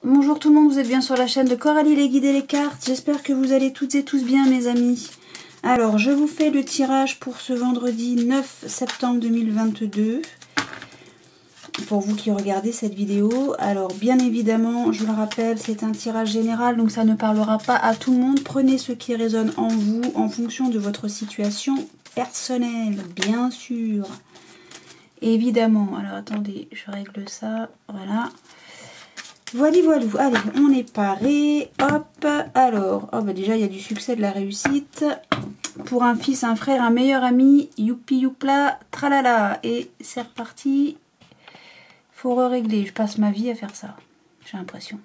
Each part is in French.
Bonjour tout le monde, vous êtes bien sur la chaîne de Coralie les guides et les cartes. J'espère que vous allez toutes et tous bien mes amis. Alors je vous fais le tirage pour ce vendredi 9 septembre 2022. Pour vous qui regardez cette vidéo. Alors bien évidemment, je vous le rappelle, c'est un tirage général, donc ça ne parlera pas à tout le monde. Prenez ce qui résonne en vous en fonction de votre situation personnelle, bien sûr. Évidemment. Alors attendez, je règle ça, voilà. Voilà, voilà, allez, on est paré, hop, alors, oh bah déjà il y a du succès, de la réussite, pour un fils, un frère, un meilleur ami, youpi youpla, tralala, et c'est reparti, faut régler, je passe ma vie à faire ça, j'ai l'impression.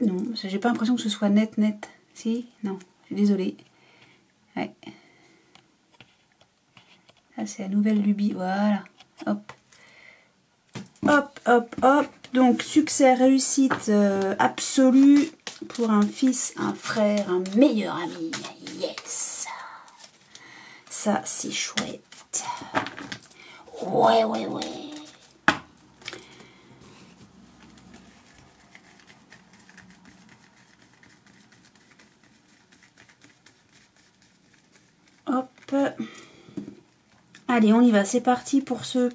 Non, j'ai pas l'impression que ce soit net, si, non, je suis désolée, ouais, ça c'est la nouvelle lubie, voilà, hop. Hop, hop, hop. Donc, succès, réussite absolue pour un fils, un frère, un meilleur ami. Yes! Ça, c'est chouette. Ouais, ouais, ouais. Hop. Allez, on y va. C'est parti pour ce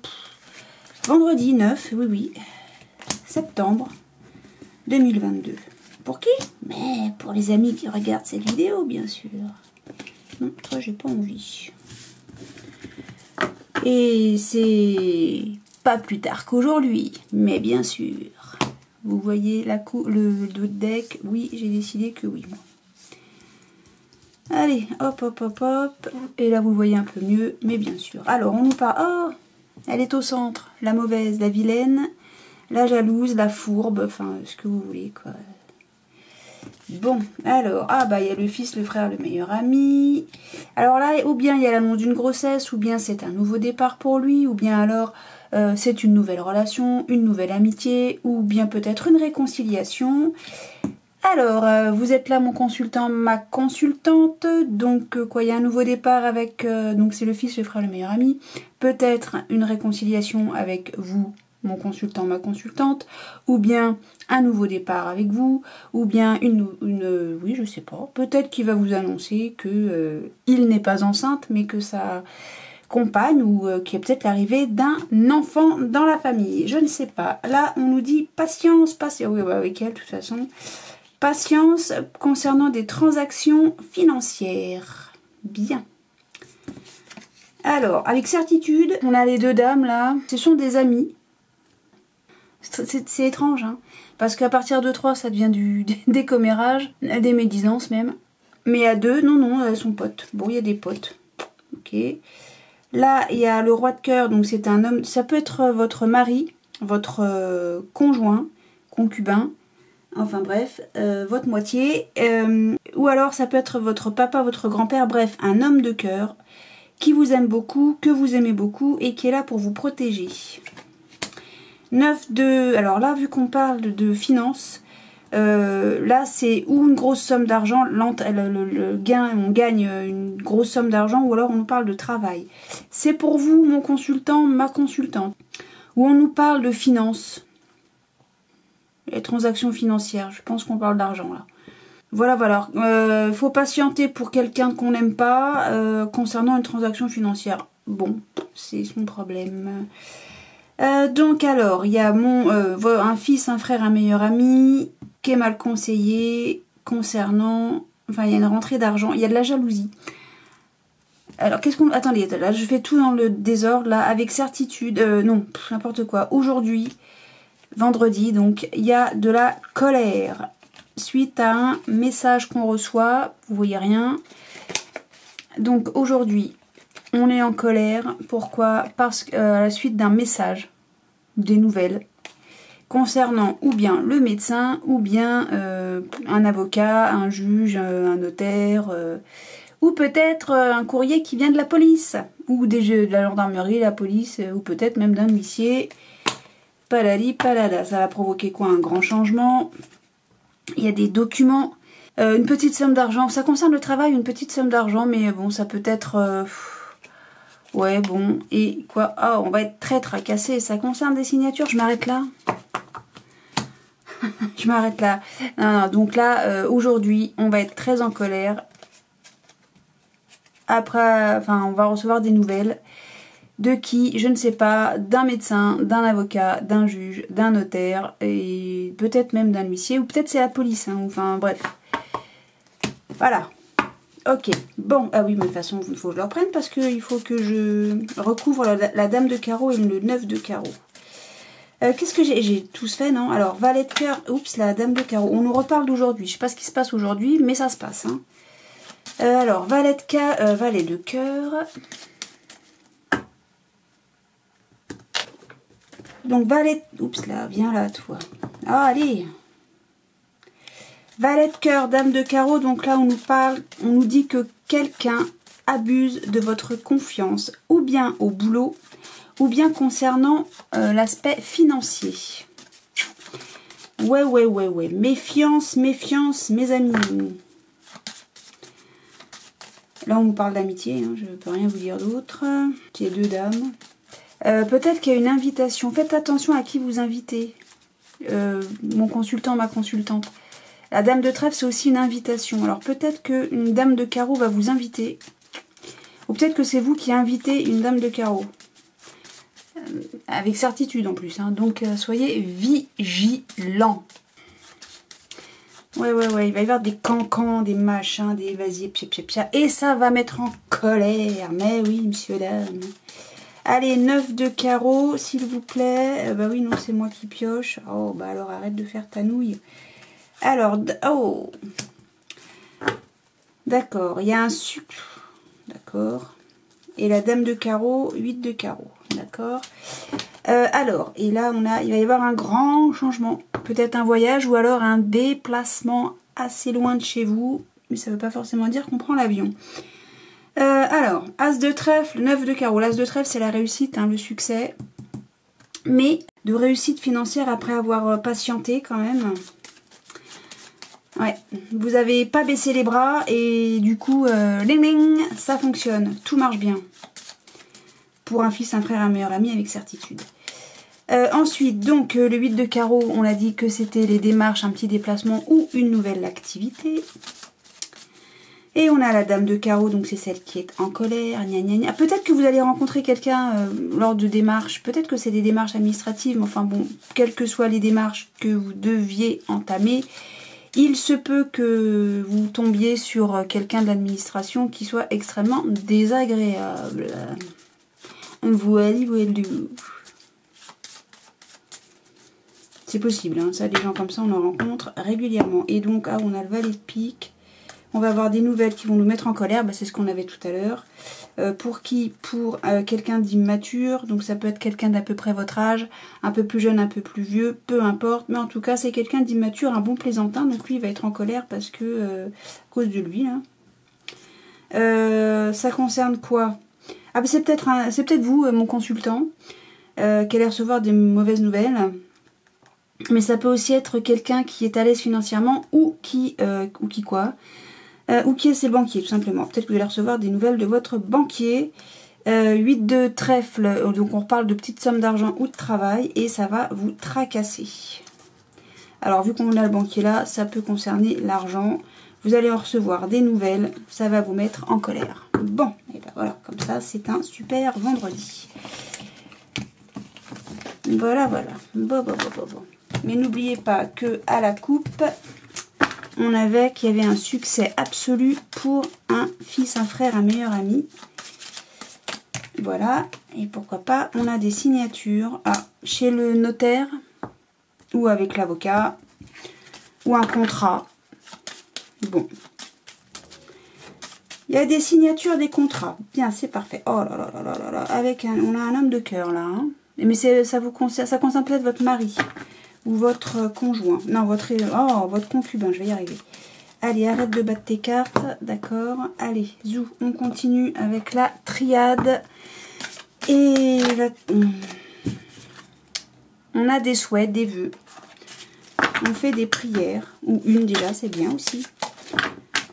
vendredi 9, oui, septembre 2022. Pour qui? Mais pour les amis qui regardent cette vidéo, bien sûr. Non, toi, j'ai pas envie. Et c'est pas plus tard qu'aujourd'hui, mais bien sûr. Vous voyez le deck? Oui, j'ai décidé que oui. Allez, hop, hop, hop, hop. Et là, vous le voyez un peu mieux, mais bien sûr. Alors, on nous parle... Oh, elle est au centre. La mauvaise, la vilaine, la jalouse, la fourbe, enfin, ce que vous voulez, quoi. Bon, alors, ah bah, il y a le fils, le frère, le meilleur ami. Alors là, ou bien il y a l'annonce d'une grossesse, ou bien c'est un nouveau départ pour lui, ou bien alors c'est une nouvelle relation, une nouvelle amitié, ou bien peut-être une réconciliation. Alors, vous êtes là mon consultant, ma consultante, donc quoi, il y a un nouveau départ avec, donc c'est le fils, le frère, le meilleur ami, peut-être une réconciliation avec vous, mon consultant, ma consultante, ou bien un nouveau départ avec vous, ou bien oui, je sais pas, peut-être qu'il va vous annoncer que il n'est pas enceinte, mais que sa compagne, ou qu'il y a peut-être l'arrivée d'un enfant dans la famille, je ne sais pas. Là, on nous dit patience, oui, avec elle, de toute façon. Patience concernant des transactions financières. Bien. Alors, avec certitude, on a les deux dames là. Ce sont des amis. C'est étrange, hein. Parce qu'à partir de 3, ça devient des commérages, des médisances même. Mais à 2, non, elles sont potes. Bon, il y a des potes. Ok. Là, il y a le roi de cœur, donc c'est un homme. Ça peut être votre mari, votre conjoint, concubin. Enfin bref, votre moitié, ou alors ça peut être votre papa, votre grand-père, bref, un homme de cœur qui vous aime beaucoup, que vous aimez beaucoup et qui est là pour vous protéger. 9 de... Alors là, vu qu'on parle de finances, là c'est ou une grosse somme d'argent, le gain, on gagne une grosse somme d'argent, ou alors on nous parle de travail. C'est pour vous, mon consultant, ma consultante, où on nous parle de finances. Les transactions financières, je pense qu'on parle d'argent là. Voilà. Faut patienter pour quelqu'un qu'on n'aime pas concernant une transaction financière. Bon, c'est son problème. Donc alors, il y a un fils, un frère, un meilleur ami qui est mal conseillé concernant... Enfin, il y a une rentrée d'argent, il y a de la jalousie. Alors, qu'est-ce qu'on... Attendez, là, je fais tout dans le désordre, là, avec certitude. Non, n'importe quoi. Aujourd'hui... Vendredi, donc, il y a de la colère suite à un message qu'on reçoit. Vous voyez rien. Donc, aujourd'hui, on est en colère. Pourquoi? Parce qu'à la suite d'un message, des nouvelles, concernant ou bien le médecin, ou bien un avocat, un juge, un notaire, ou peut-être un courrier qui vient de la police, ou de la gendarmerie, la police, ou peut-être même d'un huissier. Palali, palala, ça va provoquer quoi? Un grand changement. Il y a des documents, une petite somme d'argent. Ça concerne le travail, une petite somme d'argent, mais bon, ça peut être... Ouais, bon, et quoi? Ah, on va être très tracassé. Ça concerne des signatures, je m'arrête là. Je m'arrête là. Non, non, donc là, aujourd'hui, on va être très en colère. Après, enfin, on va recevoir des nouvelles. De qui, je ne sais pas, d'un médecin, d'un avocat, d'un juge, d'un notaire, et peut-être même d'un huissier, ou peut-être c'est la police, hein, enfin bref. Voilà. Ok, bon, ah oui, mais de toute façon, il faut que je le reprenne parce qu'il faut que je recouvre la dame de carreau et le 9 de carreau. Qu'est-ce que j'ai tous fait, non? Alors, valet de cœur, oups, la dame de carreau. On nous reparle d'aujourd'hui. Je sais pas ce qui se passe aujourd'hui, mais ça se passe. Hein. Alors, valet de cœur. Donc, valet... Oups, là, viens là, toi. Ah, allez. Valet de cœur, dame de carreau. Donc là, on nous parle, on nous dit que quelqu'un abuse de votre confiance, ou bien au boulot, ou bien concernant l'aspect financier. Ouais. Méfiance, méfiance, mes amis. Là, on nous parle d'amitié, hein, je ne peux rien vous dire d'autre. J'ai deux dames. Peut-être qu'il y a une invitation. Faites attention à qui vous invitez. Mon consultant, ma consultante. La dame de trèfle, c'est aussi une invitation. Alors, peut-être qu'une dame de carreau va vous inviter. Ou peut-être que c'est vous qui invitez une dame de carreau. Avec certitude en plus. Hein. Donc, soyez vigilants. Ouais. Il va y avoir des cancans, des machins, des vas-y, pia. Et ça va mettre en colère. Mais oui, monsieur, dame. Allez, 9 de carreau, s'il vous plaît. Bah oui, non, c'est moi qui pioche. Oh, bah alors arrête de faire ta nouille. Alors, oh. D'accord, il y a un sucre. D'accord. Et la dame de carreau, 8 de carreau. D'accord. Alors, et là, il va y avoir un grand changement. Peut-être un voyage ou alors un déplacement assez loin de chez vous. Mais ça ne veut pas forcément dire qu'on prend l'avion. Alors, As de trèfle, 9 de carreau. L'As de trèfle, c'est la réussite, hein, le succès. Mais de réussite financière après avoir patienté quand même. Ouais, vous n'avez pas baissé les bras et du coup, ça fonctionne. Tout marche bien. Pour un fils, un frère, un meilleur ami avec certitude. Ensuite, donc, le 8 de carreau, on a dit que c'était les démarches, un petit déplacement ou une nouvelle activité. Et on a la dame de carreau, donc c'est celle qui est en colère. Peut-être que vous allez rencontrer quelqu'un lors de démarches. Peut-être que c'est des démarches administratives. Mais enfin bon, quelles que soient les démarches que vous deviez entamer, il se peut que vous tombiez sur quelqu'un de l'administration qui soit extrêmement désagréable. Voilà. C'est possible, hein. Ça, des gens comme ça, on en rencontre régulièrement. Et donc, on a le valet de pique. On va avoir des nouvelles qui vont nous mettre en colère. Bah, c'est ce qu'on avait tout à l'heure. Pour qui? Pour quelqu'un d'immature. Donc ça peut être quelqu'un d'à peu près votre âge. Un peu plus jeune, un peu plus vieux. Peu importe. Mais en tout cas, c'est quelqu'un d'immature, un bon plaisantin. Donc lui, il va être en colère parce que... à cause de lui, là. Ça concerne quoi? Ah, bah, c'est peut-être vous, mon consultant, qui allez recevoir des mauvaises nouvelles. Mais ça peut aussi être quelqu'un qui est à l'aise financièrement ou qui est ses banquiers, tout simplement. Peut-être que vous allez recevoir des nouvelles de votre banquier. 8 de trèfle, donc on parle de petites sommes d'argent ou de travail, et ça va vous tracasser. Alors, vu qu'on a le banquier là, ça peut concerner l'argent. Vous allez en recevoir des nouvelles, ça va vous mettre en colère. Bon, et ben voilà, comme ça, c'est un super vendredi. Voilà. Bon. Mais n'oubliez pas que à la coupe... qu'il y avait un succès absolu pour un fils, un frère, un meilleur ami. Voilà. Et pourquoi pas, on a des signatures chez le notaire ou avec l'avocat ou un contrat. Bon. Il y a des signatures, des contrats. Bien, c'est parfait. Oh là là. On a un homme de cœur là. Hein. Mais ça concerne peut-être votre mari. Ou votre conjoint. Non, votre concubin, je vais y arriver. Allez, arrête de battre tes cartes. D'accord. Allez, zou, on continue avec la triade. Et là, on a des souhaits, des vœux. On fait des prières. Ou une déjà, c'est bien aussi.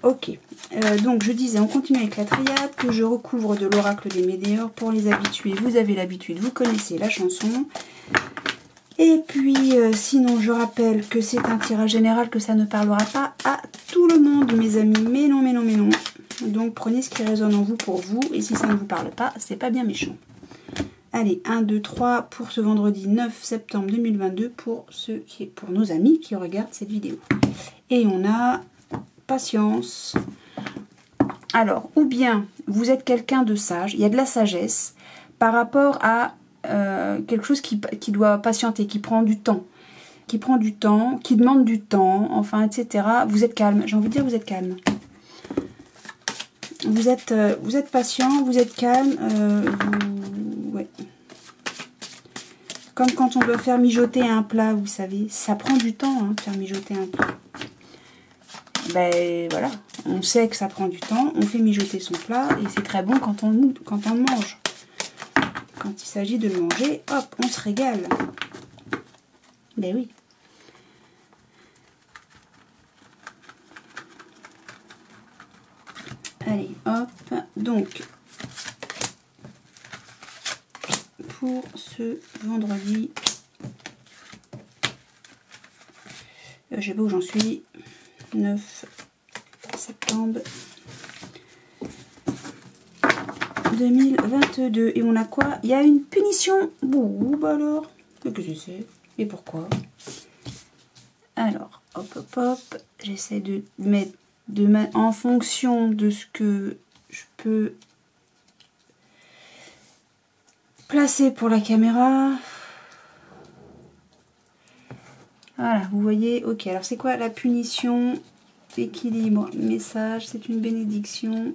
Ok. Donc, je disais, on continue avec la triade que je recouvre de l'oracle des météores pour les habitués. Vous avez l'habitude, vous connaissez la chanson. Et puis, sinon, je rappelle que c'est un tirage général, que ça ne parlera pas à tout le monde, mes amis. Mais non, mais non, mais non. Donc, prenez ce qui résonne en vous pour vous. Et si ça ne vous parle pas, c'est pas bien méchant. Allez, 1, 2, 3 pour ce vendredi 9 septembre 2022 pour nos amis qui regardent cette vidéo. Et on a patience. Alors, ou bien vous êtes quelqu'un de sage, il y a de la sagesse par rapport à quelque chose qui doit patienter, qui prend du temps, qui demande du temps, enfin, etc. Vous êtes calme, j'ai envie de dire vous êtes calme. Vous êtes patient, vous êtes calme, ouais. Comme quand on doit faire mijoter un plat, vous savez, ça prend du temps, hein, de faire mijoter un plat. Ben voilà, on sait que ça prend du temps, on fait mijoter son plat et c'est très bon quand on le mange. Quand il s'agit de le manger, hop, on se régale. Ben oui. Allez, hop, donc, pour ce vendredi, je sais pas où j'en suis, 9 septembre 2022. Et on a quoi? Il y a une punition. Bon, bah alors, qu'est-ce que c'est? Et pourquoi? Alors, hop, hop, hop, j'essaie de mettre en fonction de ce que je peux placer pour la caméra. Voilà, vous voyez, ok. Alors, c'est quoi la punition? Équilibre, message, c'est une bénédiction.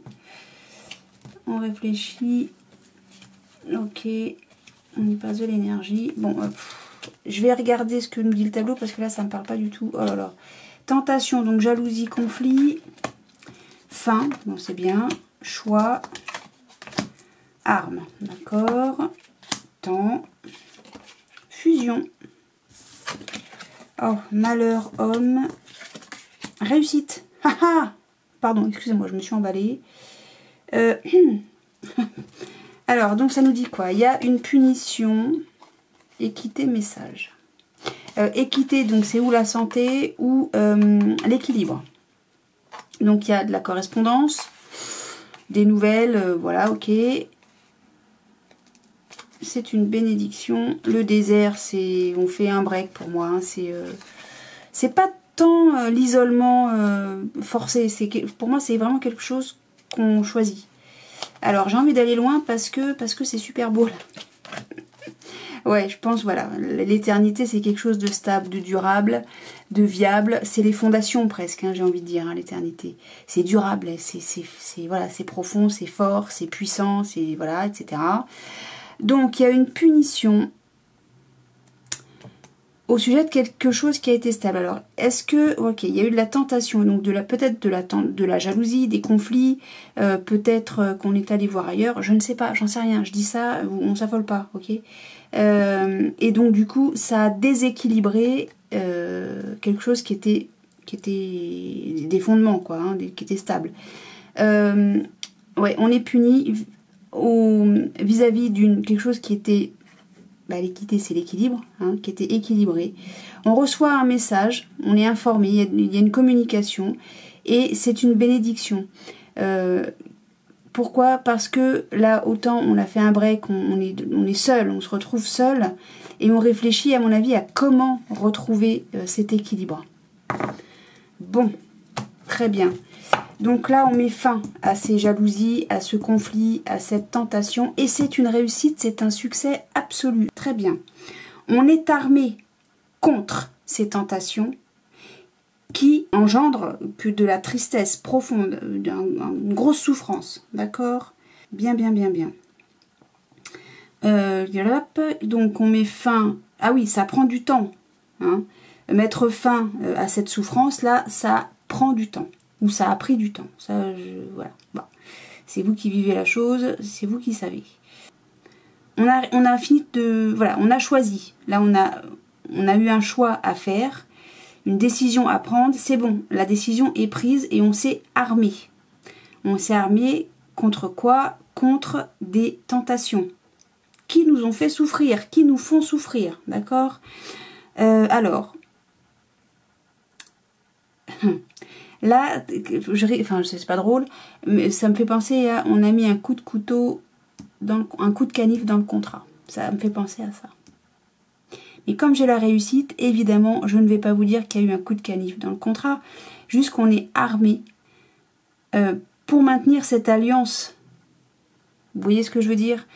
On réfléchit. Ok, on y passe de l'énergie. Bon, je vais regarder ce que nous dit le tableau parce que là, ça ne me parle pas du tout. Oh là là. Tentation, donc jalousie, conflit. Fin, bon, c'est bien. Choix. Arme, d'accord. Temps. Fusion. Oh, malheur, homme. Réussite. Haha. Pardon, excusez-moi, je me suis emballée. Alors, donc ça nous dit quoi? Il y a une punition. Équité, message. Équité, donc c'est ou la santé ou l'équilibre. Donc il y a de la correspondance, des nouvelles, voilà, ok. C'est une bénédiction. Le désert, c'est, on fait un break pour moi. Hein, c'est pas tant l'isolement forcé. Pour moi, c'est vraiment quelque chose qu'on choisit. Alors j'ai envie d'aller loin parce que c'est super beau là. Ouais, je pense, voilà, l'éternité, c'est quelque chose de stable, de durable, de viable. C'est les fondations presque, hein, j'ai envie de dire, hein, l'éternité. C'est durable, voilà, c'est profond, c'est fort, c'est puissant, c'est voilà, etc. Donc, il y a une punition au sujet de quelque chose qui a été stable. Alors, est-ce que, ok, il y a eu de la tentation, donc peut-être de la jalousie, des conflits, peut-être qu'on est allé voir ailleurs, je ne sais pas, j'en sais rien, je dis ça, on s'affole pas, ok. Et donc du coup, ça a déséquilibré quelque chose qui était des fondements, quoi, hein, qui était stable. Ouais, on est puni vis-à-vis d'une quelque chose qui était l'équité, c'est l'équilibre, hein, qui était équilibré. On reçoit un message, on est informé, il y a une communication, et c'est une bénédiction. Pourquoi? Parce que là, autant on a fait un break, on est seul, on se retrouve seul, et on réfléchit, à mon avis, à comment retrouver cet équilibre. Bon, très bien. Donc là, on met fin à ces jalousies, à ce conflit, à cette tentation, et c'est une réussite, c'est un succès absolu. Très bien. On est armé contre ces tentations qui engendrent que de la tristesse profonde, une grosse souffrance, d'accord? Bien, bien, bien, bien. Donc on met fin... Ah oui, ça prend du temps. Hein. Mettre fin à cette souffrance, là, ça prend du temps. Ou ça a pris du temps. Ça, voilà. Bon. C'est vous qui vivez la chose, c'est vous qui savez. On a fini de... Voilà, on a choisi. Là, on a eu un choix à faire, une décision à prendre. C'est bon, la décision est prise et on s'est armé. On s'est armé contre quoi? Contre des tentations. qui nous ont fait souffrir, qui nous font souffrir, d'accord? Alors, là, enfin, c'est pas drôle, mais ça me fait penser à, on a mis un coup de couteau, un coup de canif dans le contrat. Ça me fait penser à ça. Et comme j'ai la réussite, évidemment, je ne vais pas vous dire qu'il y a eu un coup de canif dans le contrat, juste qu'on est armé pour maintenir cette alliance. Vous voyez ce que je veux dire?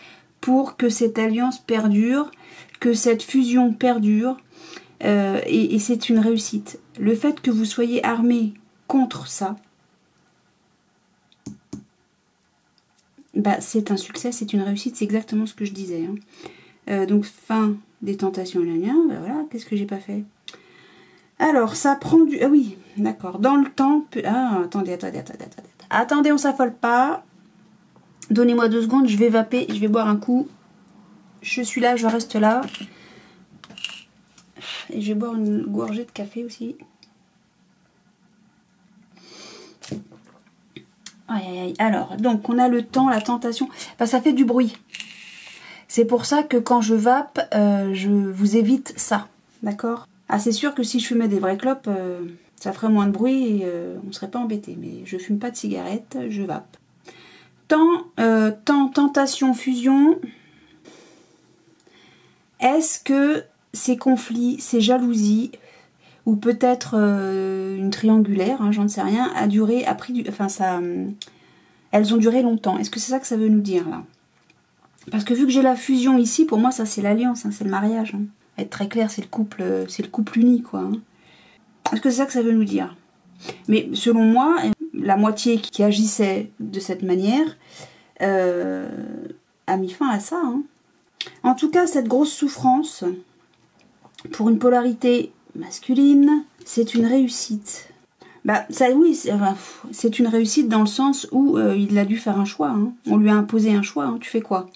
Pour que cette alliance perdure, que cette fusion perdure, et c'est une réussite. Le fait que vous soyez armé contre ça, bah, c'est un succès, c'est une réussite, c'est exactement ce que je disais. Hein. Donc, fin des tentations, ben voilà, qu'est-ce que j'ai pas fait? Alors, ça prend du... Ah oui, d'accord, dans le temps... Ah, attendez, on s'affole pas. Donnez-moi 2 secondes, je vais vaper, je vais boire un coup. Je suis là, je reste là. Et je vais boire une gorgée de café aussi. Aïe, aïe, aïe. Alors, donc, on a le temps, la tentation. Bah, ça fait du bruit. C'est pour ça que quand je vape, je vous évite ça. D'accord? Ah, c'est sûr que si je fumais des vraies clopes, ça ferait moins de bruit et on ne serait pas embêté. Mais je fume pas de cigarettes, je vape. Temps, tentation, fusion. Est-ce que ces conflits, ces jalousies, ou peut-être une triangulaire, hein, j'en sais rien, elles ont duré longtemps. Est-ce que c'est ça que ça veut nous dire là? Parce que vu que j'ai la fusion ici, pour moi ça c'est l'alliance, hein, c'est le mariage. Hein. Être très clair, c'est le couple uni, quoi. Hein. Est-ce que c'est ça que ça veut nous dire? Mais selon moi, la moitié qui agissait de cette manière a mis fin à ça. Hein. En tout cas, cette grosse souffrance, pour une polarité masculine, c'est une réussite. Bah, ça, oui, c'est une réussite dans le sens où il a dû faire un choix. Hein. On lui a imposé un choix. Hein. Tu fais quoi?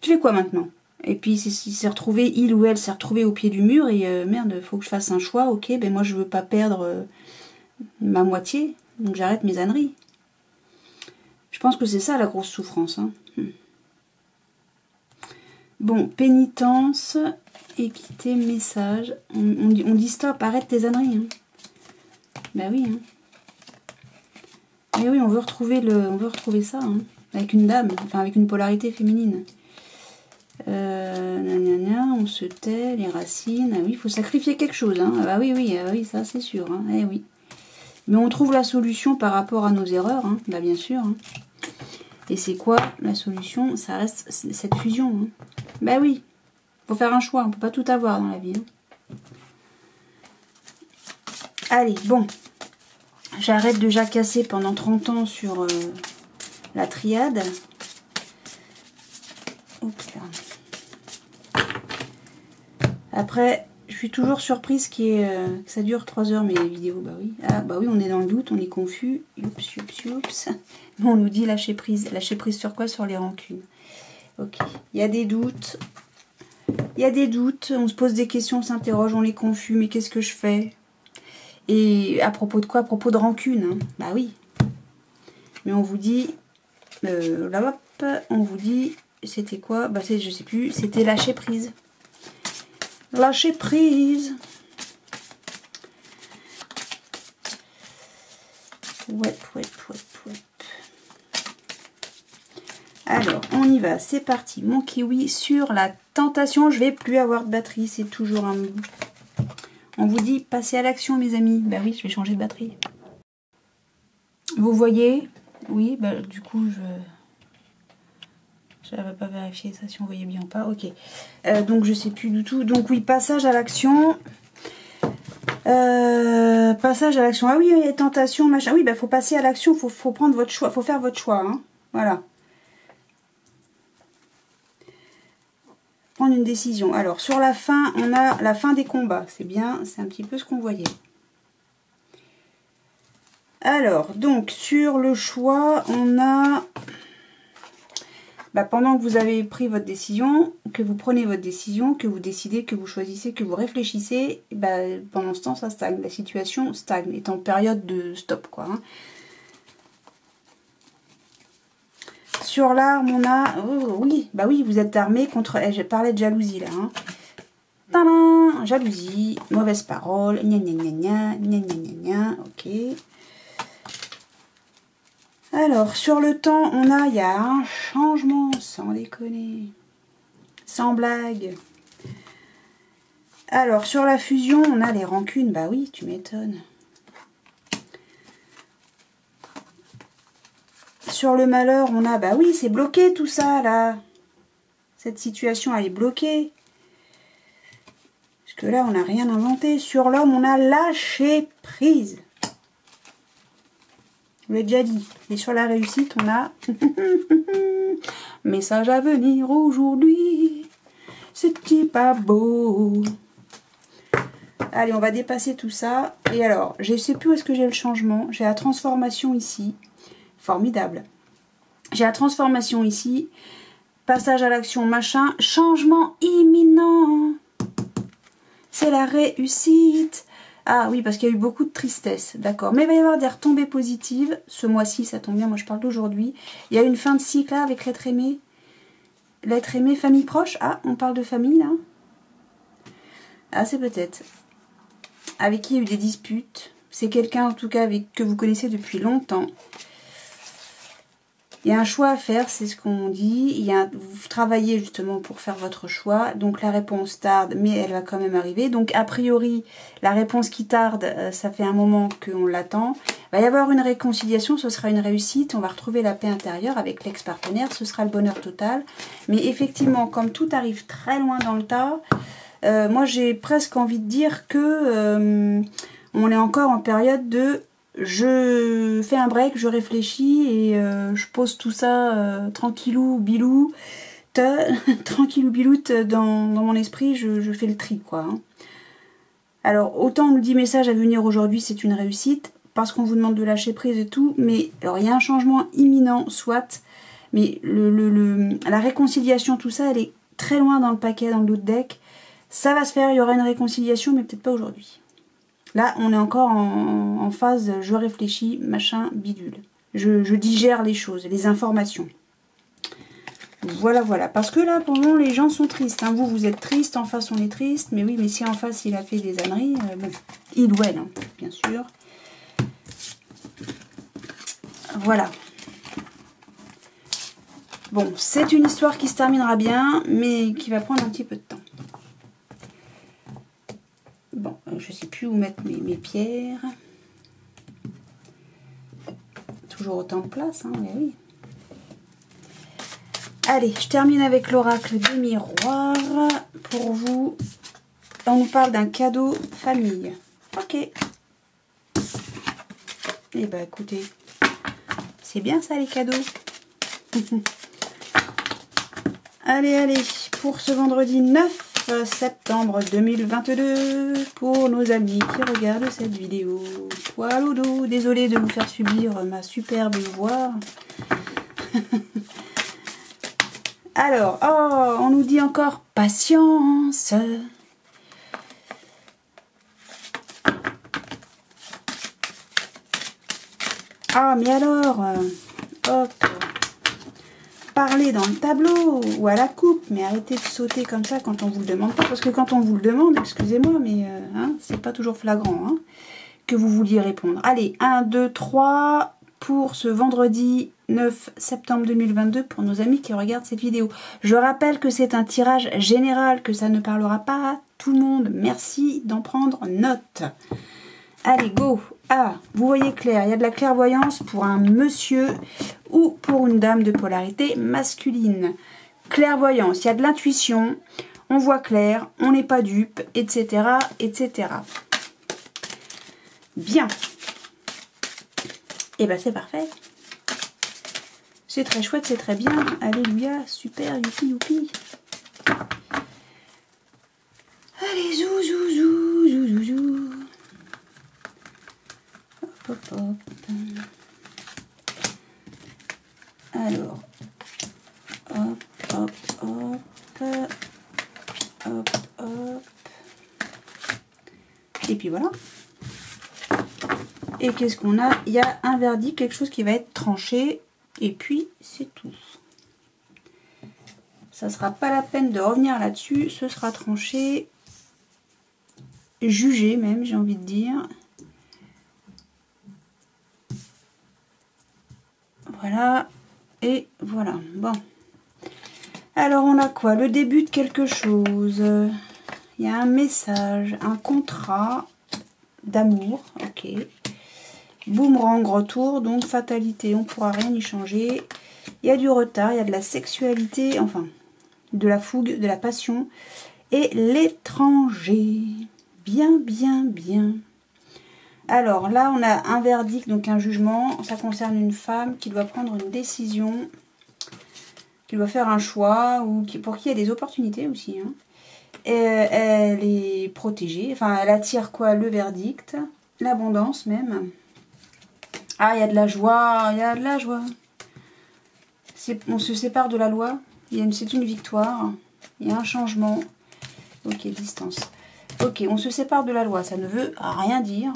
Tu fais quoi maintenant? Et puis il ou elle s'est retrouvé au pied du mur et merde, faut que je fasse un choix. Ok, ben moi je veux pas perdre ma moitié, donc j'arrête mes âneries. Je pense que c'est ça la grosse souffrance. Hein. Bon, pénitence, équité, message. On dit stop, arrête tes âneries. Hein. Ben oui. Hein. Mais oui, on veut retrouver ça, hein, avec une dame, enfin avec une polarité féminine. On se tait, les racines. Ah oui, il faut sacrifier quelque chose. Hein. Ah oui, ça c'est sûr. Hein. Eh oui. Mais on trouve la solution par rapport à nos erreurs, hein. Bah bien sûr. Hein. Et c'est quoi la solution? Ça reste cette fusion. Hein. Bah oui, faut faire un choix, on peut pas tout avoir dans la vie. Hein. Allez, bon. J'arrête de jacasser pendant 30 ans sur la triade. Oups, là. Après, je suis toujours surprise que ça dure 3 heures mes vidéos. Bah oui. Ah bah oui, on est dans le doute, on est confus. Oups. On nous dit lâcher prise. Lâcher prise sur quoi? Sur les rancunes. Ok. Il y a des doutes. On se pose des questions, on s'interroge, on les confus. Mais qu'est-ce que je fais? Et à propos de quoi? À propos de rancune. Hein. Bah oui. Mais on vous dit... là, hop, on vous dit... C'était quoi? Bah je sais plus. C'était lâcher prise. Lâcher prise. Ouais. Alors, on y va. C'est parti. Mon kiwi sur la tentation. Je vais plus avoir de batterie. C'est toujours un... On vous dit, passez à l'action, mes amis. Bah oui, je vais changer de batterie. Vous voyez? Oui, bah du coup, je n'avais pas vérifié ça si on voyait bien ou pas. Ok. Donc je sais plus du tout. Donc oui, passage à l'action. Passage à l'action. Ah oui, tentation, machin. Oui, bah faut passer à l'action. Faut prendre votre choix. Faut faire votre choix. Hein. Voilà. Prendre une décision. Alors sur la fin, on a la fin des combats. C'est bien. C'est un petit peu ce qu'on voyait. Alors donc sur le choix, on a... Bah, pendant que vous avez pris votre décision, que vous prenez votre décision, que vous décidez, que vous choisissez, que vous réfléchissez, bah, pendant ce temps, ça stagne. La situation stagne, est en période de stop, quoi. Hein. sur l'arme, on a... Oh, oui, bah oui, vous êtes armé contre... je parlais de jalousie, là. Hein. Tadam, jalousie, mauvaise parole, gna gna gna gna, gna gna gna gna, ok. Alors, sur le temps, il y a un changement, sans déconner. Sans blague. Alors, sur la fusion, on a les rancunes. Bah oui, tu m'étonnes. Sur le malheur, on a... Bah oui, c'est bloqué tout ça, là. Cette situation, elle est bloquée. Parce que là, on n'a rien inventé. Sur l'homme, on a lâché prise. Je l'ai déjà dit. Et sur la réussite, on a... Message à venir aujourd'hui. C'est pas beau. Allez, on va dépasser tout ça. Et alors, je ne sais plus où est-ce que j'ai le changement. J'ai la transformation ici. Formidable. J'ai la transformation ici. Passage à l'action, machin. Changement imminent. C'est la réussite. Ah oui, parce qu'il y a eu beaucoup de tristesse. D'accord. Mais il va y avoir des retombées positives. Ce mois-ci, ça tombe bien. Moi, je parle d'aujourd'hui. Il y a une fin de cycle là avec l'être aimé. L'être aimé, famille proche. Ah, on parle de famille là. Ah, c'est peut-être. Avec qui il y a eu des disputes. C'est quelqu'un en tout cas que vous connaissez depuis longtemps. Il y a un choix à faire, c'est ce qu'on dit. Vous travaillez justement pour faire votre choix. Donc la réponse tarde, mais elle va quand même arriver. Donc a priori, la réponse qui tarde, ça fait un moment qu'on l'attend. Il va y avoir une réconciliation, ce sera une réussite. On va retrouver la paix intérieure avec l'ex-partenaire. Ce sera le bonheur total. Mais effectivement, comme tout arrive très loin dans le tas, moi j'ai presque envie de dire que on est encore en période de... Je fais un break, je réfléchis et je pose tout ça tranquillou, bilou, tranquillou, biloute dans mon esprit, je fais le tri quoi. Hein. Alors autant on nous dit message à venir aujourd'hui, c'est une réussite, parce qu'on vous demande de lâcher prise et tout, mais alors il y a un changement imminent, soit, mais la réconciliation, tout ça, elle est très loin dans le paquet, dans le lot de deck. Ça va se faire, il y aura une réconciliation, mais peut-être pas aujourd'hui. Là, on est encore en phase, je réfléchis, machin, bidule. Je digère les choses, les informations. Voilà, voilà. Parce que là, pour le moment, les gens sont tristes. Hein. Vous êtes triste, en face, on est triste. Mais oui, mais si en face, il a fait des âneries, bon, il ou elle, hein, bien sûr. Voilà. Bon, c'est une histoire qui se terminera bien, mais qui va prendre un petit peu de temps. Bon, je ne sais plus où mettre mes pierres. Toujours autant de place, hein, mais oui. Allez, je termine avec l'oracle des miroirs. Pour vous, on nous parle d'un cadeau famille. Ok. Eh ben, écoutez, c'est bien ça les cadeaux. Allez, allez, pour ce vendredi 9 septembre 2022, pour nos amis qui regardent cette vidéo. Poil au dos, désolée de vous faire subir ma superbe voix. Alors, oh, on nous dit encore patience. Ah, mais alors, hop. Parler dans le tableau ou à la coupe, mais arrêtez de sauter comme ça quand on vous le demande pas, parce que quand on vous le demande, excusez-moi, mais hein, c'est pas toujours flagrant hein, que vous vouliez répondre. Allez, 1, 2, 3 pour ce vendredi 9 septembre 2022 pour nos amis qui regardent cette vidéo. Je rappelle que c'est un tirage général, que ça ne parlera pas à tout le monde. Merci d'en prendre note. Allez, go! Ah, vous voyez clair, il y a de la clairvoyance pour un monsieur ou pour une dame de polarité masculine. Clairvoyance, il y a de l'intuition, on voit clair, on n'est pas dupe, etc., etc. Bien. Et ben c'est parfait. C'est très chouette, c'est très bien. Alléluia, super, youpi, youpi. Allez, zou, zou, zou, zou, zou, zou. Hop, hop, hop. Alors, hop, hop, hop, hop, hop. Et puis voilà. Et qu'est-ce qu'on a? Il y a un verdict, quelque chose qui va être tranché. Et puis, c'est tout. Ça sera pas la peine de revenir là-dessus. Ce sera tranché. Jugé même, j'ai envie de dire. Voilà. Et voilà. Bon. Alors, on a quoi? Le début de quelque chose. Il y a un message, un contrat d'amour. Ok. Boomerang, retour, donc fatalité. On ne pourra rien y changer. Il y a du retard, il y a de la sexualité, enfin, de la fougue, de la passion. Et l'étranger. Bien, bien, bien. Alors, là, on a un verdict, donc un jugement. Ça concerne une femme qui doit prendre une décision, qui doit faire un choix, ou pour qui il y a des opportunités aussi. Hein. Et elle est protégée. Enfin, elle attire quoi? Le verdict. L'abondance même. Ah, il y a de la joie. Il y a de la joie. On se sépare de la loi. C'est une victoire. Il y a un changement. Ok, distance. Ok, on se sépare de la loi. Ça ne veut rien dire.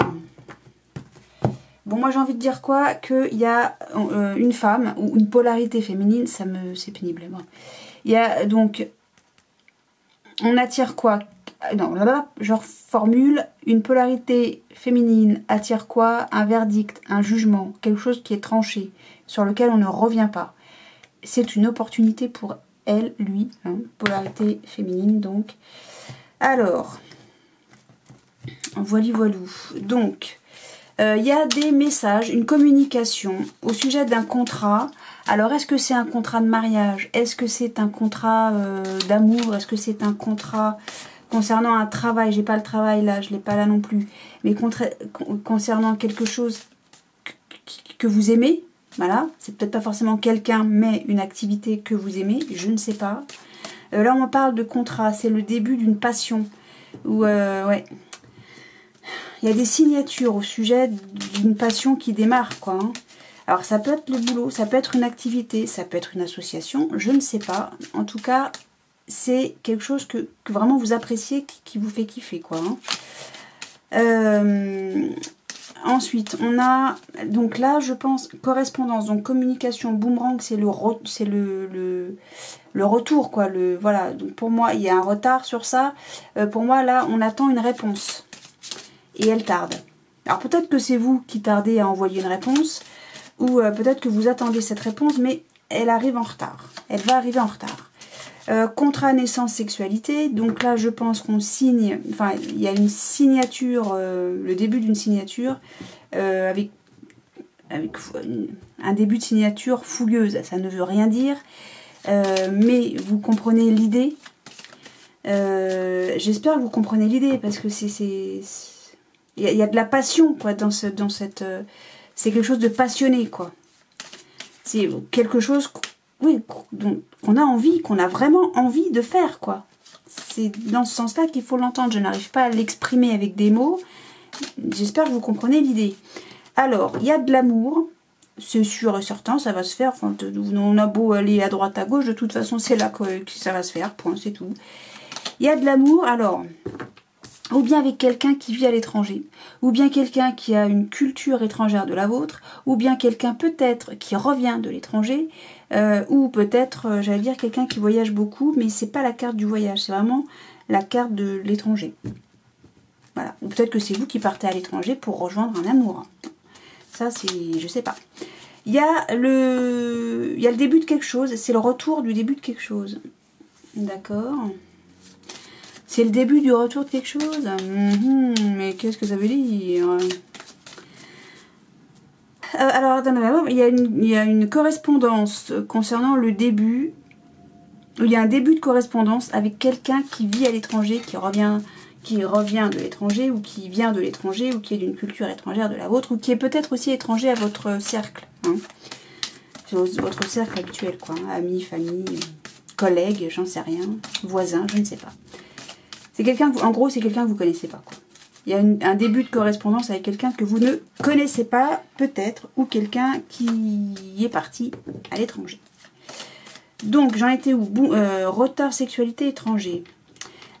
Bon, moi j'ai envie de dire quoi? Qu'il y a une femme ou une polarité féminine. C'est pénible. Bon. Il y a donc... On attire quoi? Non, là, je reformule. Une polarité féminine attire quoi? Un verdict, un jugement, quelque chose qui est tranché, sur lequel on ne revient pas. C'est une opportunité pour elle, lui. Hein, polarité féminine, donc. Alors, voilou. Donc, il y a des messages, une communication au sujet d'un contrat. Alors, est-ce que c'est un contrat de mariage? Est-ce que c'est un contrat d'amour? Est-ce que c'est un contrat concernant un travail? J'ai pas le travail là, je l'ai pas là non plus. Mais concernant quelque chose que vous aimez, voilà. C'est peut-être pas forcément quelqu'un, mais une activité que vous aimez, je ne sais pas. Là, on parle de contrat, c'est le début d'une passion. Ouais. Il y a des signatures au sujet d'une passion qui démarre, quoi. Hein. Alors, ça peut être le boulot, ça peut être une activité, ça peut être une association, je ne sais pas. En tout cas, c'est quelque chose que vraiment vous appréciez, qui vous fait kiffer, quoi. Hein. Ensuite, on a, donc là, je pense, correspondance, donc communication, boomerang, c'est le retour, quoi. Voilà, donc pour moi, il y a un retard sur ça. Pour moi, là, on attend une réponse. Et elle tarde. Alors peut-être que c'est vous qui tardez à envoyer une réponse, ou peut-être que vous attendez cette réponse, mais elle arrive en retard. Elle va arriver en retard. Contrat naissance sexualité, donc là je pense qu'on signe, enfin il y a une signature, le début d'une signature, avec un début de signature fougueuse, ça ne veut rien dire, mais vous comprenez l'idée. J'espère que vous comprenez l'idée, parce que il y a de la passion, quoi, dans cette... c'est quelque chose de passionné, quoi. C'est quelque chose, oui, qu'on a envie, qu'on a vraiment envie de faire, quoi. C'est dans ce sens-là qu'il faut l'entendre. Je n'arrive pas à l'exprimer avec des mots. J'espère que vous comprenez l'idée. Alors, il y a de l'amour. C'est sûr et certain, ça va se faire. Enfin, on a beau aller à droite, à gauche, de toute façon, c'est là que ça va se faire. Point, c'est tout. Il y a de l'amour, alors... ou bien avec quelqu'un qui vit à l'étranger, ou bien quelqu'un qui a une culture étrangère de la vôtre, ou bien quelqu'un peut-être qui revient de l'étranger, ou peut-être, j'allais dire, quelqu'un qui voyage beaucoup, mais c'est pas la carte du voyage, c'est vraiment la carte de l'étranger. Voilà. Ou peut-être que c'est vous qui partez à l'étranger pour rejoindre un amour. Ça, c'est... je sais pas. Il y a le début de quelque chose, c'est le retour du début de quelque chose. D'accord ? C'est le début du retour de quelque chose. Mais qu'est-ce que ça veut dire? Alors, attendez, il y a une correspondance concernant le début. Il y a un début de correspondance avec quelqu'un qui vit à l'étranger, qui revient de l'étranger, ou qui vient de l'étranger, ou qui est d'une culture étrangère de la vôtre, ou qui est peut-être aussi étranger à votre cercle. Hein. Votre cercle habituel, quoi. Hein. Amis, famille, collègues, j'en sais rien. Voisins, je ne sais pas. C'est quelqu'un, en gros, c'est quelqu'un que vous ne connaissez pas, quoi. Il y a un début de correspondance avec quelqu'un que vous ne connaissez pas, peut-être, ou quelqu'un qui est parti à l'étranger. Donc, j'en étais où? Retard, sexualité, étranger.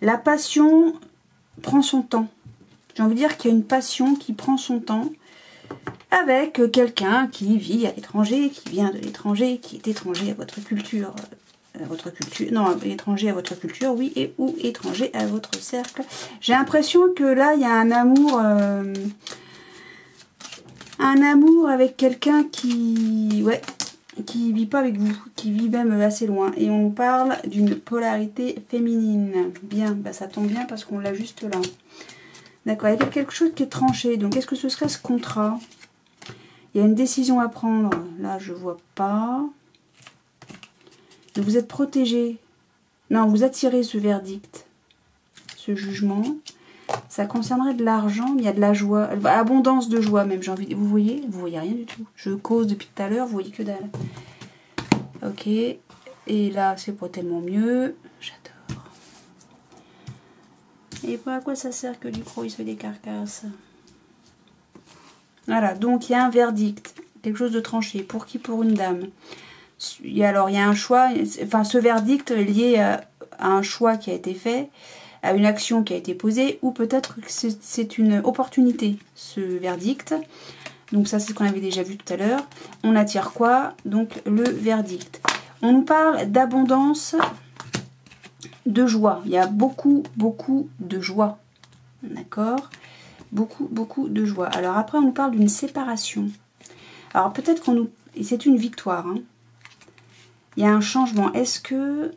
La passion prend son temps. J'ai envie de dire qu'il y a une passion qui prend son temps avec quelqu'un qui vit à l'étranger, qui vient de l'étranger, qui est étranger à votre culture à votre culture, non, étranger à votre culture, oui, et ou étranger à votre cercle. J'ai l'impression que là, il y a un amour avec quelqu'un qui, ouais, qui vit pas avec vous, qui vit même assez loin. Et on nous parle d'une polarité féminine. Bien, bah ça tombe bien parce qu'on l'a juste là. D'accord, il y a quelque chose qui est tranché. Donc, est-ce que ce serait ce contrat? Il y a une décision à prendre. Là, je vois pas. Vous êtes protégé. Non, vous attirez ce verdict, ce jugement. Ça concernerait de l'argent, mais il y a de la joie, abondance de joie même, j'ai envie de... Vous voyez rien du tout. Je cause depuis tout à l'heure, vous voyez que dalle. Ok, et là, c'est pas tellement mieux. J'adore. Et à quoi ça sert que du croc, il se décarcasse? Voilà, donc il y a un verdict, quelque chose de tranché. Pour qui? Pour une dame. Alors, il y a un choix, enfin, ce verdict lié à un choix qui a été fait, à une action qui a été posée, ou peut-être que c'est une opportunité, ce verdict. Donc ça, c'est ce qu'on avait déjà vu tout à l'heure. On attire quoi? Donc le verdict. On nous parle d'abondance, de joie. Il y a beaucoup, beaucoup de joie. D'accord? Beaucoup, beaucoup de joie. Alors après, on nous parle d'une séparation. Alors peut-être qu'on nous... Et c'est une victoire. Hein. Il y a un changement. Est-ce qu'on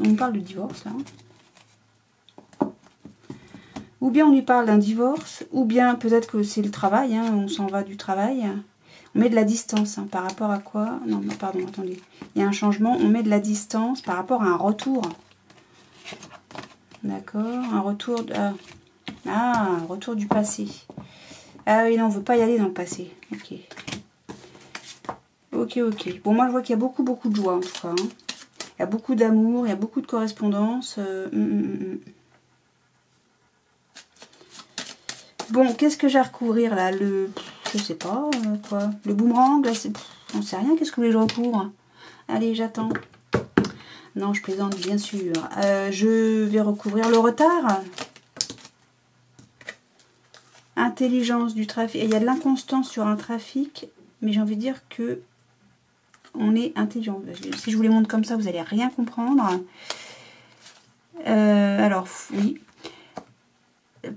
nous parle de divorce, là? Ou bien on lui parle d'un divorce, ou bien peut-être que c'est le travail, hein, on s'en va du travail. On met de la distance, hein, par rapport à quoi? Non, pardon, attendez. Il y a un changement, on met de la distance par rapport à un retour. D'accord, un retour... un retour du passé. Ah oui, non, on ne veut pas y aller dans le passé. Ok. Ok, ok. Bon, moi, je vois qu'il y a beaucoup, beaucoup de joie, en tout cas. Hein. Il y a beaucoup d'amour, il y a beaucoup de correspondance. Bon, qu'est-ce que j'ai à recouvrir là? Je sais pas, quoi. Le boomerang, là, c'est... On sait rien, qu'est-ce que vous voulez que je recouvre? Allez, j'attends. Non, je plaisante, bien sûr. Je vais recouvrir le retard. Intelligence du trafic. Il y a de l'inconstance sur un trafic, mais j'ai envie de dire que on est intelligent. Si je vous les montre comme ça, vous n'allez rien comprendre. Alors, oui.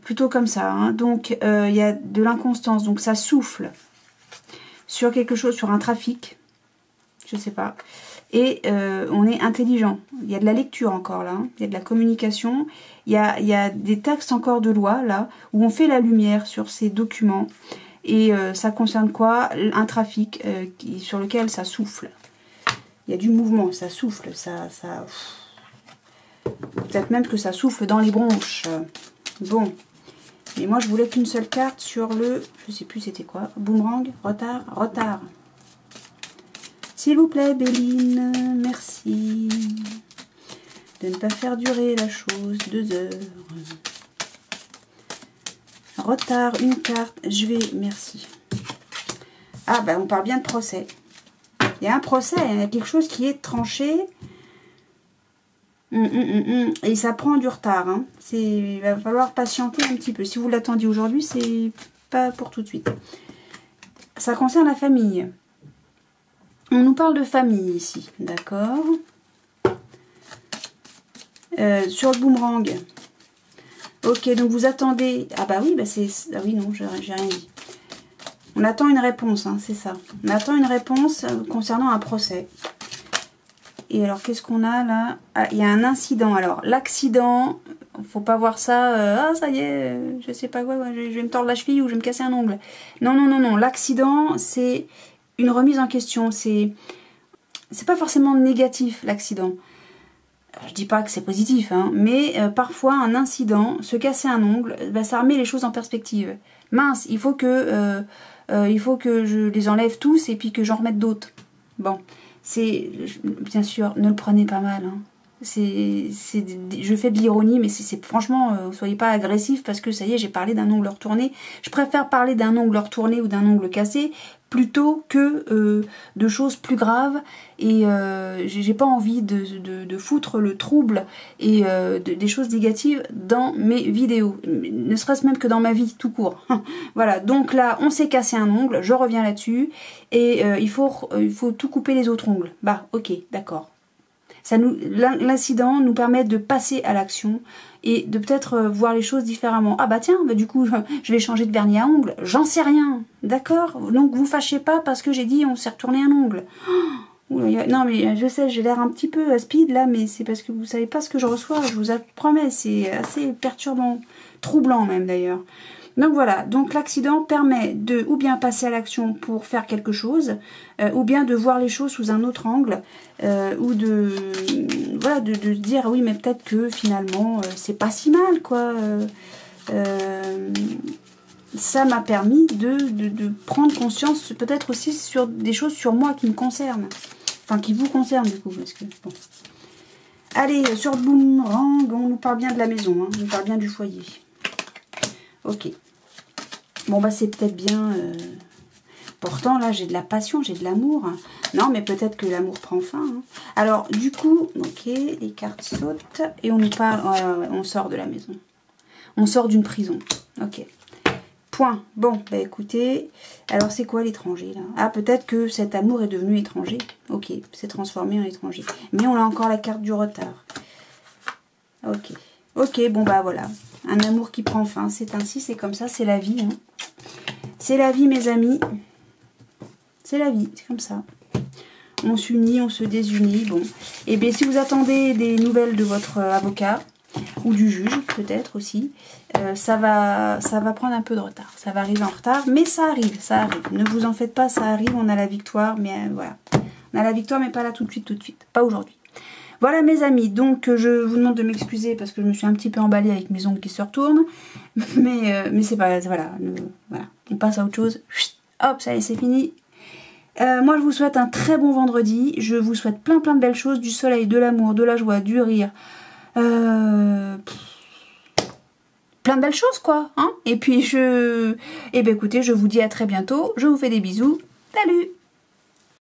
Plutôt comme ça. Hein. Donc, il y a de l'inconstance. Donc, ça souffle sur quelque chose, sur un trafic. Je sais pas. Et on est intelligent. Il y a de la lecture encore là. Hein. Il y a de la communication. Il y a des textes encore de loi là, où on fait la lumière sur ces documents. Et ça concerne quoi? Un trafic sur lequel ça souffle. Il y a du mouvement, ça souffle. Peut-être même que ça souffle dans les bronches. Bon, mais moi je voulais qu'une seule carte sur le, je sais plus c'était quoi, boomerang, retard, retard. S'il vous plaît, Béline, merci de ne pas faire durer la chose 2 heures. Retard, une carte, je vais, merci. Ah ben on parle bien de procès. Il y a un procès, il y a quelque chose qui est tranché. Et ça prend du retard. Hein. Il va falloir patienter un petit peu. Si vous l'attendiez aujourd'hui, c'est pas pour tout de suite. Ça concerne la famille. On nous parle de famille ici. D'accord. Sur le boomerang. Ok, donc vous attendez... Ah bah oui, bah c'est... Ah oui, non, j'ai rien dit. On attend une réponse, hein, c'est ça. On attend une réponse concernant un procès. Et alors, qu'est-ce qu'on a là? Ah, il y a un incident. Alors, l'accident, faut pas voir ça, ah, ça y est, je sais pas quoi, je vais me tordre la cheville ou je vais me casser un ongle. Non, non, non, non. L'accident, c'est une remise en question. C'est pas forcément négatif, l'accident. Je dis pas que c'est positif, hein, mais parfois, un incident, se casser un ongle, bah, ça remet les choses en perspective. Mince, il faut que je les enlève tous et puis que j'en remette d'autres. Bon. Bien sûr, ne le prenez pas mal. Hein. Je fais de l'ironie, mais c'est franchement, soyez pas agressif parce que ça y est, j'ai parlé d'un ongle retourné. Je préfère parler d'un ongle retourné ou d'un ongle cassé plutôt que de choses plus graves. Et j'ai pas envie de foutre le trouble et des choses négatives dans mes vidéos. Ne serait-ce même que dans ma vie, tout court. Voilà, donc là, on s'est cassé un ongle, je reviens là-dessus. Et il faut tout couper les autres ongles. Bah, ok, d'accord. L'incident nous permet de passer à l'action et de peut-être voir les choses différemment. Ah bah tiens, bah du coup, je vais changer de vernis à ongles. J'en sais rien, d'accord? Donc vous fâchez pas parce que j'ai dit on s'est retourné un ongle. Non mais je sais, j'ai l'air un petit peu speed là, mais c'est parce que vous savez pas ce que je reçois, je vous promets, c'est assez perturbant, troublant même d'ailleurs. Donc voilà, donc l'accident permet de ou bien passer à l'action pour faire quelque chose, ou bien de voir les choses sous un autre angle, ou de voilà de dire oui mais peut-être que finalement c'est pas si mal quoi. Ça m'a permis de prendre conscience peut-être aussi sur des choses sur moi qui me concernent, enfin qui vous concernent du coup parce que bon. Allez, sur Boomerang, on nous parle bien de la maison, hein, on nous parle bien du foyer. Ok. Bon, bah, c'est peut-être bien... Pourtant, là, j'ai de la passion, j'ai de l'amour. Hein. Non, mais peut-être que l'amour prend fin. Hein. Alors, du coup, ok, les cartes sautent. Et on nous parle... on sort de la maison. On sort d'une prison. Ok. Point. Bon, bah, écoutez... Alors, c'est quoi l'étranger, là? Ah, peut-être que cet amour est devenu étranger. Ok, c'est transformé en étranger. Mais on a encore la carte du retard. Ok. Ok, bon, bah, voilà. Un amour qui prend fin, c'est ainsi, c'est comme ça, c'est la vie. Hein. C'est la vie, mes amis. C'est la vie, c'est comme ça. On s'unit, on se désunit. Bon. Et bien, si vous attendez des nouvelles de votre avocat, ou du juge, peut-être aussi, ça va prendre un peu de retard. Ça va arriver en retard, mais ça arrive, ça arrive. Ne vous en faites pas, ça arrive, on a la victoire, mais voilà. On a la victoire, mais pas là tout de suite. Pas aujourd'hui. Voilà mes amis, donc je vous demande de m'excuser parce que je me suis un petit peu emballée avec mes ongles qui se retournent. Mais c'est pas... Voilà, voilà, on passe à autre chose. Hop, ça y est, c'est fini. Moi je vous souhaite un très bon vendredi. Je vous souhaite plein de belles choses. Du soleil, de l'amour, de la joie, du rire. Plein de belles choses quoi. Hein, et puis ben écoutez, je vous dis à très bientôt. Je vous fais des bisous. Salut!